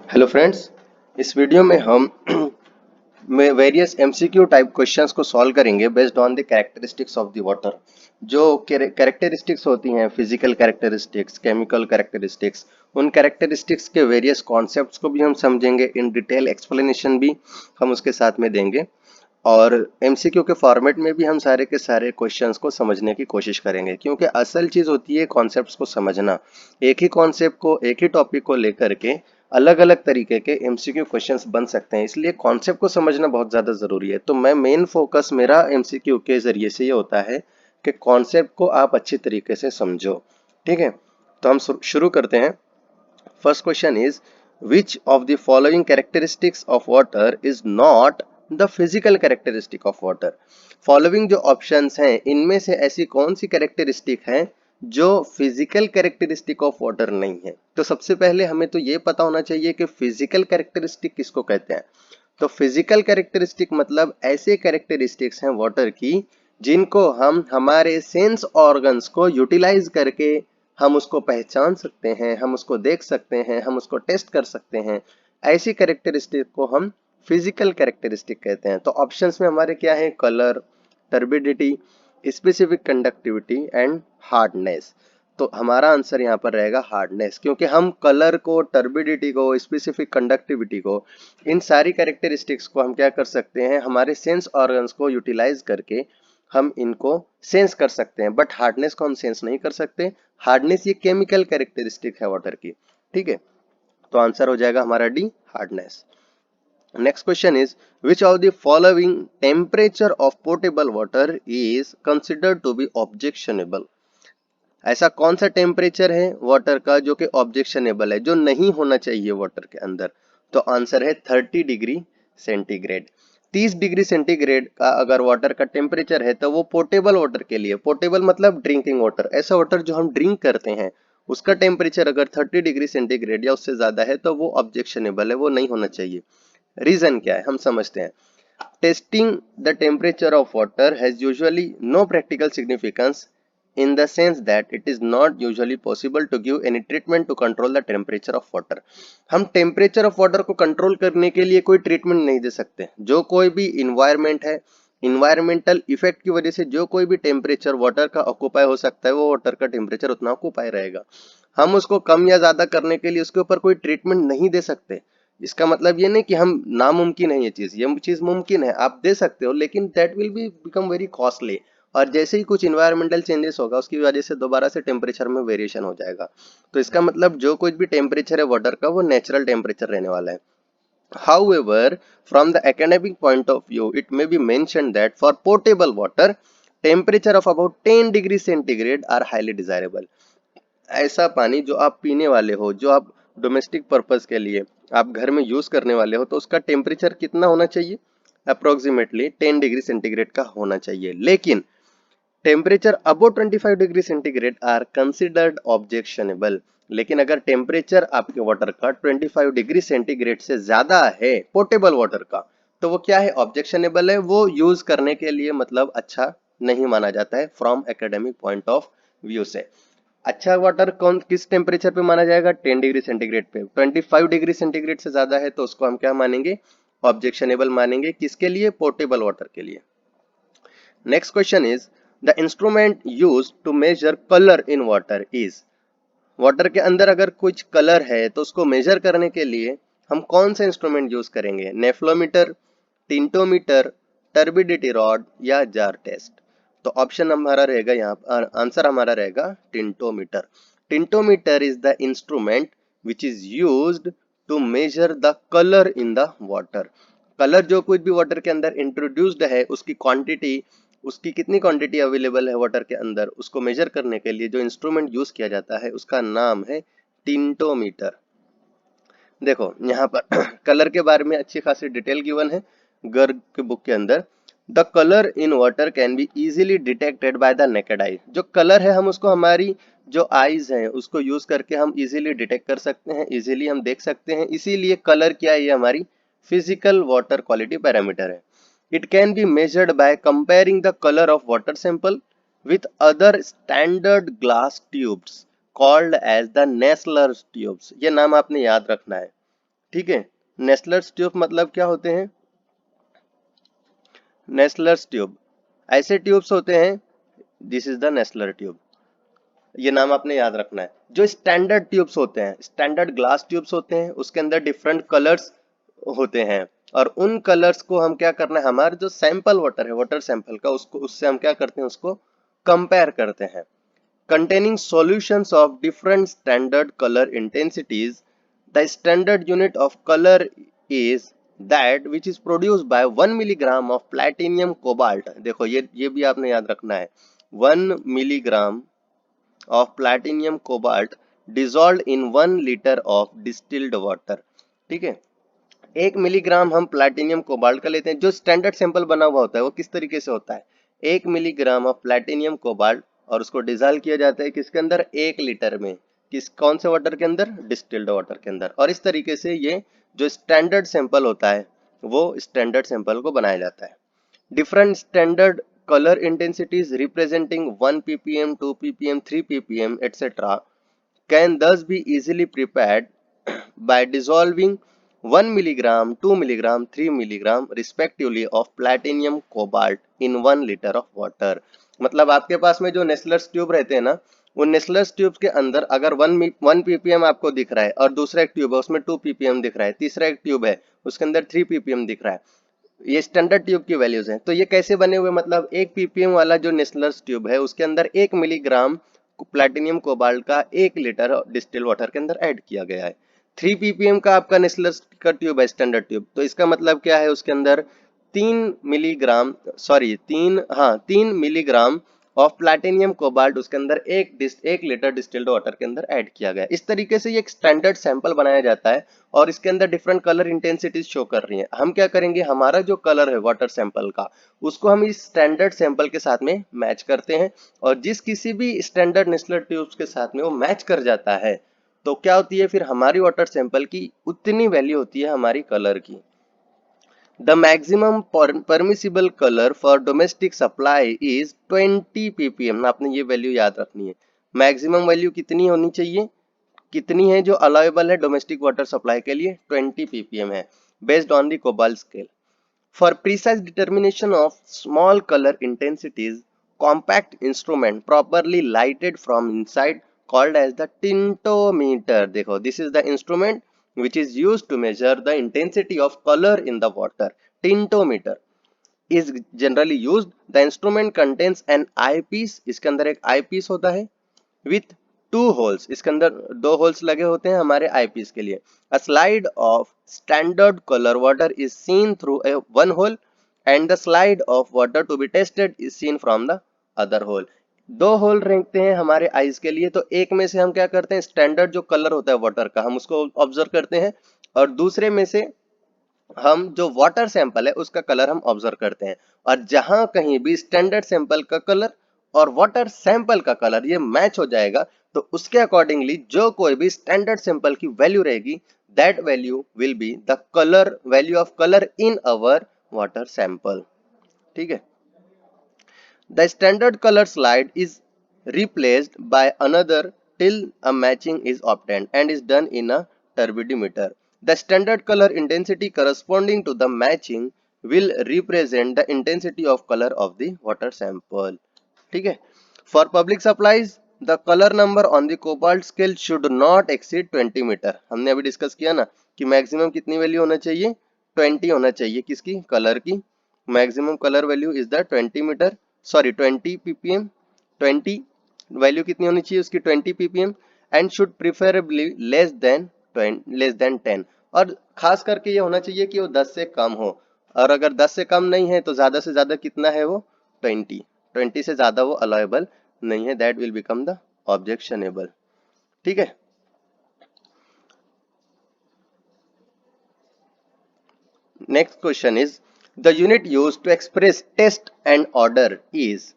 Hello friends, इस video में हम में वेरियस एमसीक्यू टाइप क्वेश्चंस को सॉल्व करेंगे based on the characteristics of the water. जो कैरेक्टरिस्टिक्स होती हैं, फिजिकल कैरेक्टरिस्टिक्स, केमिकल कैरेक्टरिस्टिक्स, उन कैरेक्टरिस्टिक्स के वेरियस कॉन्सेप्ट्स को भी हम समझेंगे। इन डिटेल एक्सप्लेनेशन भी हम उसके साथ में देंगे और एमसीक्यू के फॉर्मेट में भी हम सारे के सारे क्वेश्चंस को समझने की कोशिश करेंगे, क्योंकि असल चीज होती है कॉन्सेप्ट्स को समझना। एक ही कॉन्सेप्ट को, एक ही टॉपिक को लेकर के अलग अलग तरीके के एमसीक्यू क्वेश्चंस बन सकते हैं, इसलिए कॉन्सेप्ट को समझना बहुत ज्यादा जरूरी है। तो मैं मेन फोकस मेरा एमसीक्यू के जरिए से ये होता है कि कॉन्सेप्ट को आप अच्छी तरीके से समझो। ठीक है, तो हम शुरू करते हैं। First question is, which of the following characteristics of water is not the physical characteristic of water? Following जो options हैं, इनमें से ऐसी कौन सी characteristic है जो physical characteristic of water नहीं है? तो सबसे पहले हमें तो ये पता होना चाहिए कि physical characteristic किसको कहते हैं। तो फिजिकल कैरेक्टरिस्टिक मतलब ऐसे कैरेक्टरिस्टिक्स हैं वाटर की जिनको हम हमारे सेंस ऑर्गन्स को यूटिलाइज करके हम उसको पहचान सकते हैं, हम उसको देख सकते हैं, हम उसको टेस्ट कर सकते हैं। ऐसी कैरेक्टरिस्टिक को हम फिजिकल कैरेक्टरिस्टिक कहते हैं। तो ऑप्शंस में हमारे क्या है? Colour, turbidity, specific conductivity and hardness. तो हमारा आंसर यहाँ पर रहेगा हार्डनेस, क्योंकि हम कलर को, टर्बिडिटी को, स्पेसिफिक कंडक्टिविटी को, इन सारी कैरेक्टरिस्टिक्स को हम क्या कर सकते हैं, हमारे सेंस ऑर्गन्स को यूटिलाइज करके हम इनको सेंस कर सकते हैं, बट हार्डनेस को हम सेंस नहीं कर सकते। हार्डनेस ये केमिकल कैरेक्टरिस्टिक है वाटर की। ठीक है, तो आंसर हो जाएगा हमारा D, hardness. Next question is, which of the following temperature of portable water is considered to be objectionable? ऐसा कौन सा टेम्परेचर है वाटर का जो कि ऑब्जेक्शनेबल है, जो नहीं होना चाहिए वाटर के अंदर? तो आंसर है 30 डिग्री सेंटीग्रेड। 30 डिग्री सेंटीग्रेड का अगर वाटर का टेम्परेचर है तो वो पोर्टेबल वाटर के लिए, पोर्टेबल मतलब ड्रिंकिंग वाटर, ऐसा वाटर जो हम ड्रिंक करते हैं, उसका टेम्परेचर अगर 30 डिग्री सेंटीग्रेड या उससे ज्यादा है तो वो ऑब्जेक्शनेबल है, वो नहीं होना चाहिए। रीजन क्या है हम समझते हैं। Testing the temperature of water has usually no practical significance in the sense that it is not usually possible to give any treatment to control the temperature of water. हम temperature of water को control करने के लिए कोई treatment नहीं दे सकते। जो कोई भी environment है, environmental effect की वजह से जो कोई भी temperature water का occupy हो सकता है, वो water का temperature उतना occupy रहेगा। हम उसको कम या ज्यादा करने के लिए उसके ऊपर कोई ट्रीटमेंट नहीं दे सकते। इसका मतलब ये नहीं कि हम नामुमकिन है, ये चीज मुमकिन है, आप दे सकते हो, लेकिन that will be become very costly. और जैसे ही कुछ इन्वायरमेंटल चेंजेस होगा उसकी वजह से दोबारा से टेम्परेचर में वेरिएशन हो जाएगा। तो इसका मतलब जो कुछ भी टेम्परेचर है वाटर का वो नेचुरल टेम्परेचर रहने वाला है। However, from the academic point of view, it may be mentioned that for potable water, temperature of about 10 degree centigrade are highly desirable. ऐसा पानी जो आप पीने वाले हो, जो आप डोमेस्टिक पर्पस के लिए आप घर में यूज करने वाले हो, तो उसका टेम्परेचर कितना होना चाहिए? अप्रोक्सीमेटली 10 डिग्री सेंटीग्रेड का होना चाहिए। लेकिन temperature above 25 degree centigrade are considered objectionable. लेकिन अगर टेम्परेचर आपके वाटर का 25 डिग्री सेंटीग्रेड से ज्यादा है पोर्टेबल वाटर का, तो वो क्या है? ऑब्जेक्शनेबल है, वो यूज करने के लिए मतलब अच्छा नहीं माना जाता है from academic point of view से। अच्छा वाटर कौन किस टेम्परेचर पे माना जाएगा? 10 डिग्री सेंटीग्रेड पे। 25 डिग्री सेंटीग्रेड से ज्यादा है तो उसको हम क्या मानेंगे? ऑब्जेक्शनेबल मानेंगे। किसके लिए? पोर्टेबल वाटर के लिए। Next question is, the instrument use to measure colour in water is? Water के अंदर अगर कुछ कलर है तो उसको मेजर करने के लिए हम कौन सा इंस्ट्रूमेंट यूज करेंगे? नेफ्लोमीटर, टिंटोमीटर, टर्बिडिटी रॉड या जार टेस्ट? तो ऑप्शन हमारा रहेगा यहाँ, आंसर हमारा रहेगा tintometer. Tintometer is the instrument which is used to measure the colour in the water. Colour जो कुछ भी वाटर के अंदर इंट्रोड्यूस्ड है उसकी क्वांटिटी, उसकी कितनी क्वांटिटी अवेलेबल है वाटर के अंदर, उसको मेजर करने के लिए जो इंस्ट्रूमेंट यूज किया जाता है उसका नाम है टिंटोमीटर। देखो यहाँ पर कलर के बारे में अच्छी खासी डिटेल गिवन है गर्ग के बुक के अंदर। The colour in water can be easily detected by the naked eye. जो कलर है हम उसको हमारी जो आईज हैं उसको यूज करके हम इजीली डिटेक्ट कर सकते हैं, इजीली हम देख सकते हैं। इसीलिए कलर क्या है? ये हमारी फिजिकल वाटर क्वालिटी पैरामीटर है। It can be measured by comparing the colour of water sample with other standard glass tubes. Called as the Nessler's tubes. ये नाम आपने याद रखना है, ठीक है। नेस्लर्स ट्यूब मतलब क्या होते हैं? नेस्लर्स ट्यूब ऐसे ट्यूब्स होते हैं, this is the Nessler tube, ये नाम आपने याद रखना है। जो स्टैंडर्ड ट्यूब्स होते हैं, स्टैंडर्ड ग्लास ट्यूब्स होते हैं, उसके अंदर डिफरेंट कलर्स होते हैं, और उन कलर्स को हम क्या करना है, हमारे जो सैंपल वाटर है, वाटर सैंपल का, उसको उससे हम क्या करते हैं, उसको कंपेयर करते हैं। containing solutions of different standard color intensities. The standard unit of color is that which is produced by 1 milligram of platinum cobalt। देखो ये भी आपने याद रखना है, 1 milligram of platinum cobalt dissolved in 1 liter of distilled water। ठीक है, 1 milligram हम प्लैटिनियम कोबाल्ट का लेते हैं। जो स्टैंडर्ड सैंपल बना हुआ होता है वो किस तरीके से होता है, 1 मिलीग्राम ऑफ प्लैटिनियम कोबाल्ट, और उसको डिजॉल्व किया जाता है किसके अंदर, 1 लीटर में। किस कौन से वाटर के अंदर, डिस्टिल्ड वाटर के अंदर। और इस तरीके से ये जो स्टैंडर्ड सैंपल होता है वो स्टैंडर्ड सैंपल को बनाया जाता है। Different standard color intensities representing 1 ppm, 2 ppm, 3 ppm, etc. can thus be easily prepared by dissolving 1 milligram, 2 milligram, 3 milligram respectively of platinum cobalt in 1 liter of water। मतलब आपके पास में जो नेस्लर्स ट्यूब रहते हैं ना, वो नेस्लर्स ट्यूब के अंदर अगर 1 ppm आपको दिख रहा है, और दूसरा एक ट्यूब है उसमें 2 ppm दिख रहा है, तीसरा एक ट्यूब है उसके अंदर 3 ppm दिख रहा है, ये स्टैंडर्ड ट्यूब की वैल्यूज हैं। तो ये कैसे बने हुए, मतलब 1 ppm वाला जो नेस्लर्स ट्यूब है उसके अंदर 1 मिलीग्राम प्लैटिनियम कोबाल्ट का 1 लीटर डिस्टिल वाटर के अंदर ऐड किया गया है। 3 ppm का आपका नेस्लर्स का ट्यूब है, स्टैंडर्ड ट्यूब, तो इसका मतलब क्या है, उसके अंदर 3 मिलीग्राम ऑफ प्लैटिनियम कोबाल्ट उसके अंदर 1 लीटर डिस्टिल्ड वाटर के अंदर ऐड किया गया है। इस तरीके से ये एक स्टैंडर्ड सैंपल बनाया जाता है, और इसके अंदर डिफरेंट कलर इंटेंसिटीज शो कर रही हैं। हम क्या करेंगे, हमारा जो कलर है वाटर सैंपल का, उसको हम इस स्टैंडर्ड सैंपल के साथ में मैच करते हैं, और जिस किसी भी स्टैंडर्ड नेस्लर ट्यूब्स के साथ में वो मैच कर जाता है, तो क्या होती है फिर हमारी वाटर सैंपल की उतनी वैल्यू होती है हमारी कलर की। The maximum permissible color for domestic supply is 20 ppm। आपने ये वैल्यू याद रखनी है, मैक्सिमम वैल्यू कितनी होनी चाहिए, कितनी है जो अलाउेबल है डोमेस्टिक वाटर सप्लाई के लिए, 20 ppm है, based on the cobalt scale. For precise determination of small color intensities, compact instrument properly lighted from inside called as the tintometer। देखो, this is the instrument which is used to measure the intensity of color in the water। Tintometer is generally used। The instrument contains an eyepiece, इसके अंदर एक eyepiece होता है, with 2 holes, इसके अंदर 2 holes लगे होते हैं हमारे eyepiece के लिए। A slide of standard color water is seen through one hole, and the slide of water to be tested is seen from the other hole। 2 whole रहते हैं हमारे आईज के लिए, तो एक में से हम क्या करते हैं, स्टैंडर्ड जो कलर होता है वाटर का हम उसको ऑब्जर्व करते हैं, और दूसरे में से हम जो वाटर सैंपल है उसका कलर हम ऑब्जर्व करते हैं। और जहां कहीं भी स्टैंडर्ड सैंपल का कलर और वाटर सैंपल का कलर ये मैच हो जाएगा, तो उसके अकॉर्डिंगली जो कोई भी स्टैंडर्ड सैंपल की वैल्यू रहेगी, that value will be the colour value of colour in our water sample. ठीक है, the standard colour slide is replaced by another till a matching is obtained and is done in a turbidimeter। The standard color intensity corresponding to the matching will represent the intensity of color of the water sample। ठीक है, for public supplies the color number on the cobalt scale should not exceed 20 metre. हमने अभी discuss किया ना कि maximum कितनी value होना चाहिए, 20 होना चाहिए, किसकी, कलर की। Maximum colour value is the 20 metre, sorry 20 ppm, 20 value कितनी होनी चाहिए उसकी, 20 ppm, and should preferably less than 10। और खास करके ये होना चाहिए कि वो 10 से कम हो, और अगर 10 से कम नहीं है तो ज्यादा से ज्यादा कितना है वो, 20 से ज्यादा वो अलाउेबल नहीं है, that will become the objectionable. ठीक है, next question is the unit used to express taste and odour is.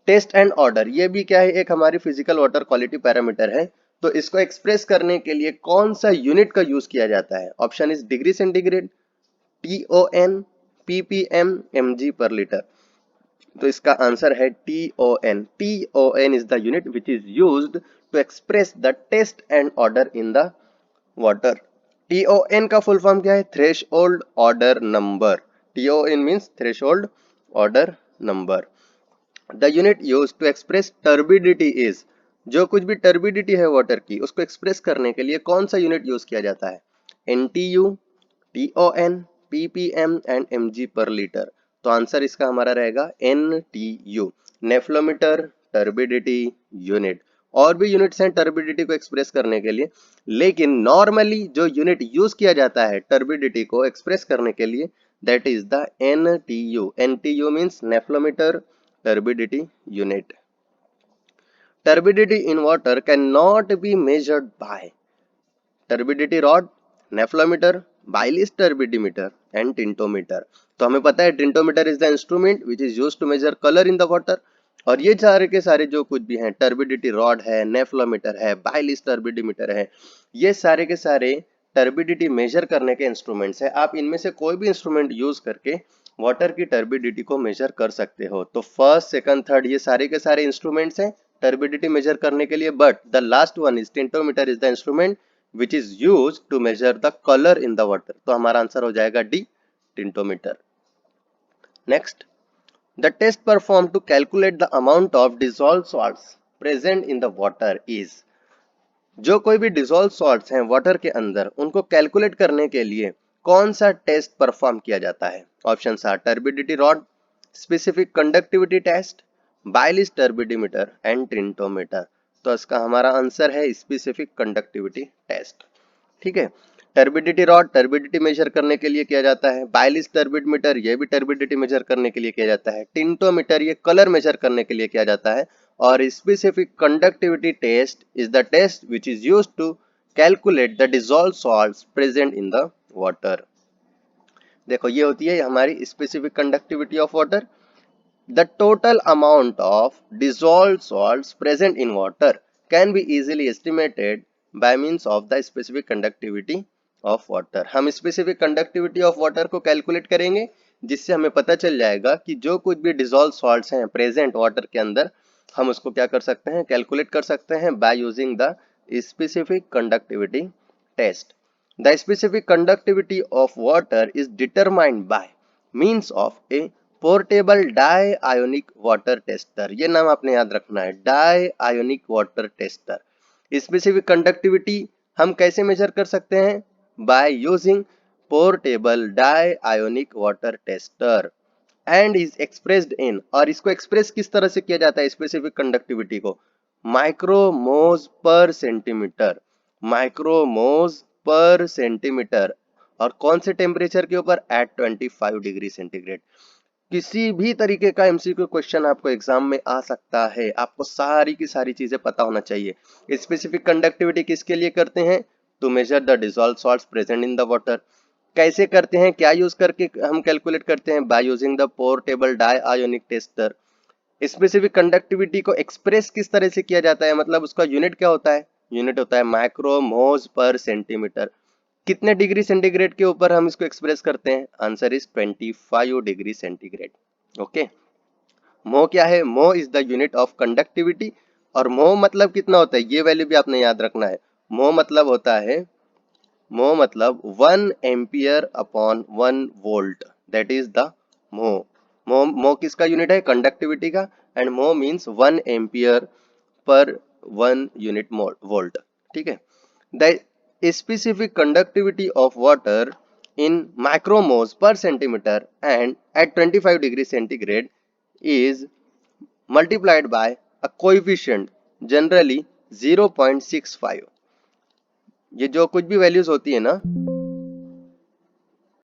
Taste and odour ये भी क्या है, एक हमारी फिजिकल वाटर क्वालिटी पैरामीटर है, तो इसको एक्सप्रेस करने के लिए कौन सा यूनिट का यूज किया जाता है, option is degree centigrade, TON, ppm, mg पर लीटर। तो इसका आंसर है TON. TON is the unit which is used to express the taste and odor in the water. TON का फुल फॉर्म क्या है? Threshold odour number. TON means threshold odour number. The unit use to express turbidity is, जो कुछ भी turbidity है water की उसको express करने के लिए कौन सा यूनिट यूज किया जाता है? NTU, TON, PPM and mg पर लीटर. तो आंसर इसका हमारा रहेगा NTU, नेफ्लोमीटर टर्बिडिटी यूनिट. और भी यूनिट्स हैं टर्बिडिटी को एक्सप्रेस करने के लिए, लेकिन नॉर्मली जो यूनिट यूज किया जाता है टर्बिडिटी को एक्सप्रेस करने के लिए, that is the NTU. NTU means nephelometer turbidity unit. Turbidity in water cannot be measured by turbidity rod, nephelometer, Baylis turbidimeter and tintometer. तो हमें पता है tintometer is the instrument which is used to measure color in the water. और ये सारे के सारे जो कुछ भी हैं, टर्बिडिटी रॉड है, नेफ्लोमीटर है, बाइलिस टर्बिडिमीटर है, ये सारे के सारे टर्बिडिटी मेजर करने के इंस्ट्रूमेंट्स हैं. आप इनमें से कोई भी इंस्ट्रूमेंट यूज करके वाटर की टर्बिडिटी को मेजर कर सकते हो. तो फर्स्ट, सेकंड, थर्ड ये सारे के सारे इंस्ट्रूमेंट्स हैं टर्बिडिटी मेजर करने के लिए, but the last one is tintometer is the instrument which is used to measure the color in the water. तो हमारा आंसर हो जाएगा D, tintometer. Next, the test performed to calculate the amount of dissolved salts present in the water is, जो कोई भी dissolved salts हैं water के अंदर उनको कैलकुलेट करने के लिए कौन सा टेस्ट परफॉर्म किया जाता है? Options are turbidity rod, specific conductivity test, Baylis turbidimeter and tintometer. तो इसका हमारा आंसर है स्पेसिफिक कंडक्टिविटी टेस्ट. ठीक है, टर्बिडिटी रॉड टर्बिडिटी मेजर करने के लिए किया जाता है, बाइलिस टर्बिडमीटर ये भी टर्बिडिटी मेजर करने के लिए किया जाता है, टिंटोमीटर ये कलर मेजर करने के लिए किया जाता है, और specific conductivity test is the test which is used to calculate the dissolved salts present in the water. देखो ये होती है हमारी specific conductivity of water. The total amount of dissolved salts present in water can be easily estimated by means of the specific conductivity of water. हम specific conductivity of water को calculate करेंगे, जिससे हमें पता चल जाएगा कि जो कुछ भी dissolved salts हैं present water के अंदर, हम उसको क्या कर सकते हैं? Calculate कर सकते हैं by using the specific conductivity test. The specific conductivity of water is determined by means of a portable dionic water tester. ये नाम आपने याद रखना है, dionic water tester. Specific conductivity हम कैसे मेजर कर सकते हैं? By using portable dionic water tester and is expressed in, और इसको एक्सप्रेस किस तरह से किया जाता है स्पेसिफिक कंडक्टिविटी को? माइक्रोमोज पर सेंटीमीटर, माइक्रोमोज पर सेंटीमीटर. और कौन से टेम्परेचर के ऊपर? At 25 degree centigrade. किसी भी तरीके का एमसीक्यू क्वेश्चन आपको एग्जाम में आ सकता है, आपको सारी की सारी चीजें पता होना चाहिए. स्पेसिफिक कंडक्टिविटी किसके लिए करते हैं? To measure the dissolved salts present in the water. कैसे करते हैं, क्या यूज करके हम कैलकुलेट करते हैं? By using the portable dionic tester. Specific conductivity को एक्सप्रेस किस तरह से किया जाता है, मतलब उसका यूनिट क्या होता है? यूनिट होता है माइक्रोमोज पर सेंटीमीटर. कितने डिग्री सेंटीग्रेड के ऊपर हम इसको एक्सप्रेस करते हैं? Answer is 25 degree centigrade. Okay, मो क्या है? मो is the unit of conductivity. और मो मतलब कितना होता है, ये वैल्यू भी आपने याद रखना है. मो मतलब होता है, मो मतलब 1 ampere upon 1 volt, that is the मो. मो किसका यूनिट है? कंडक्टिविटी का. एंड मो means 1 ampere per 1 unit volt. ठीक है, the specific conductivity of water in micromoles per centimeter and at 25 degree centigrade is multiplied by a coefficient generally 0.65. ये जो कुछ भी वैल्यूज होती है ना,